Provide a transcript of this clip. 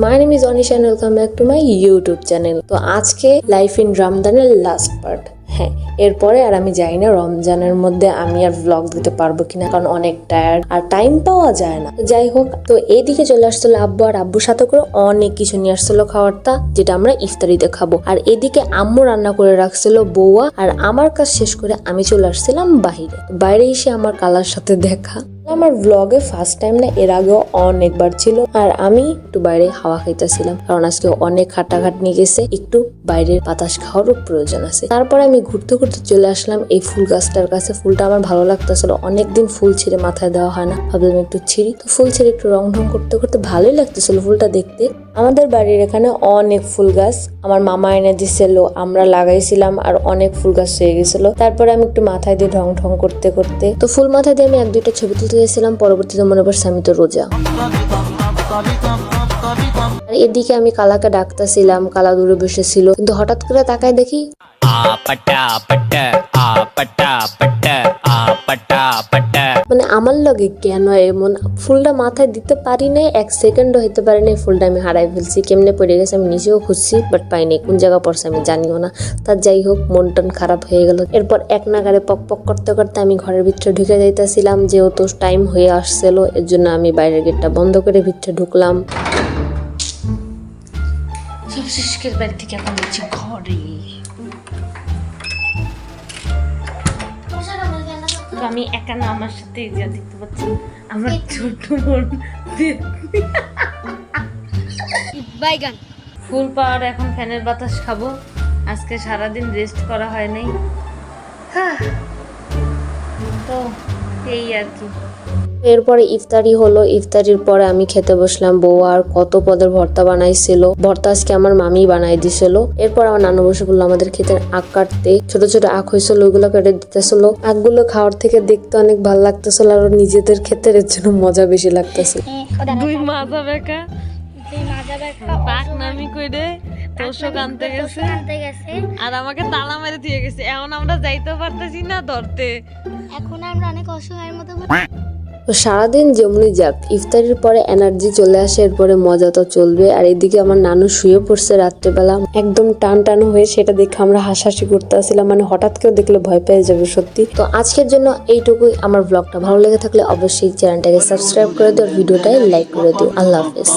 My name is Anisha and welcome back to my YouTube channel. তো আজকে life in রমজানের last part. হ্যাঁ, এরপরে আর আমি যাই না রমজানের মধ্যে আমি আর ব্লগ দিতে পারবো কিনা, কারণ অনেক টায়ার্ড আর টাইম পাওয়া যায় না। যাই হোক, তো এইদিকে চলে আসছিল আব্বু, আর আব্বুর সাথে করে অনেক কিছু নিয়ে আসছিল খাবারটা, যেটা আমরা ইফতারিতে খাবো। আর এদিকে আম্মু রান্না করে রাখছিল বৌয়া, আর আমার কাজ শেষ করে আমি চলে আসছিলাম বাইরে এসে আমার কালার সাথে দেখা। আমার ব্লগে ফার্স্ট টাইম না, এর আগেও অনেকবার ছিল। আর আমি একটু বাইরে হাওয়া খাইতেছিলাম, কারণ আজকে অনেক হাঁটাঘাট নিয়ে গেছে, একটু বাইরের বাতাস খাওয়ারও প্রয়োজন আছে। তারপরে আমি ঘুরতে ঘুরতে চলে আসলাম এই ফুল গাছটার কাছে। ফুলটা আমার ভালো লাগতেছিল, অনেকদিন ফুল ছিঁড়ে মাথায় দেওয়া হয় না, ভাবলাম একটু ছিঁড়ি। তো ফুল ছিঁড়ে একটু রং ঢং করতে করতে ভালোই লাগতেছিল ফুলটা দেখতে। আমাদের বাড়ির এখানে অনেক ফুল গাছ আমার মামা এনে দিছিল, আমরা লাগাইছিলাম, আর অনেক ফুল গাছ হয়ে গেছিল। তারপরে আমি একটু মাথায় দিয়ে ঢং ঢং করতে করতে, তো ফুল মাথায় দিয়ে আমি এক দুইটা ছবি তুলতে গেছিলাম। পরবর্তীতে মনে পড়ছে আমি তো রোজা। আর এদিকে আমি কালাকে ডাকতেছিলাম, কালা দূরে বসেছিল, কিন্তু হঠাৎ করে তাকায় দেখি মানে আমার লগে কেন এমন। ফুলটা মাথায় দিতে পারি নাই, এক সেকেন্ডও হইতে পারি নাই, ফুলটা আমি হারাই ফেলছি। কেমনে পড়ে গেছে আমি নিজেও খুঁজছি, বাট পাইনি। কোন জায়গা পড়ছে আমি জানিও না। তার যাই হোক, মন টন খারাপ হয়ে গেল। এরপর এক নাগারে পক পক করতে করতে আমি ঘরের ভিতরে ঢুকে যাইতেছিলাম, যেহেতু টাইম হয়ে আসছিল। এর জন্য আমি বাইরের গেটটা বন্ধ করে ভিতরে ঢুকলাম। সব শেষের বাড়ি থেকে এখন যাচ্ছি ঘরে। আমি একা না, আমার সাথে যা দেখতে পাচ্ছি আমার ছোট বোন বাইগান। ফুল পাওয়ার এখন ফ্যানের বাতাস খাবো। আজকে সারাদিন রেস্ট করা হয় নাই, তো এই আর কি। এরপরে ইফতারি হলো। ইফতারির পরে আমি খেতে বসলাম। বউ আর কত পদের ভর্তা বানাইছিল, ভর্তা আজকে আমার মামি বানাই দিছিল। এরপর আমার নানু বসে বললো আমাদের ক্ষেতের আখ কাটতে। ছোট ছোট আখ হয়েছিল, ওইগুলো কেটে দিতেছিল। আখগুলো খাওয়ার থেকে দেখতে অনেক ভালো লাগতেছিল, আর নিজেদের ক্ষেতের এর জন্য মজা বেশি লাগতেছিল। দুই মাজা বেকা পাক নামি কইরে তোষক আনতে গেছে, আর আমাকে তালা মেরে দিয়ে গেছে। এখন আমরা যাইতে পারতেছি না ধরতে, এখন আমরা অনেক অসহায়ের মতো। তো সারাদিন যেমনই যাক, ইফতারির পরে এনার্জি চলে আসে, এরপরে মজা তো চলবে। আর এদিকে আমার নানু শুয়ে পড়ছে রাত্রেবেলা, একদম টান টান হয়ে। সেটা দেখে আমরা হাসাহাসি করতে আসছিলাম, মানে হঠাৎ কেউ দেখলে ভয় পেয়ে যাবে সত্যি। তো আজকের জন্য এইটুকুই। আমার ব্লগটা ভালো লেগে থাকলে অবশ্যই চ্যানেলটাকে সাবস্ক্রাইব করে দিও, ভিডিওটাই লাইক করে দিও। আল্লাহ হাফেজ।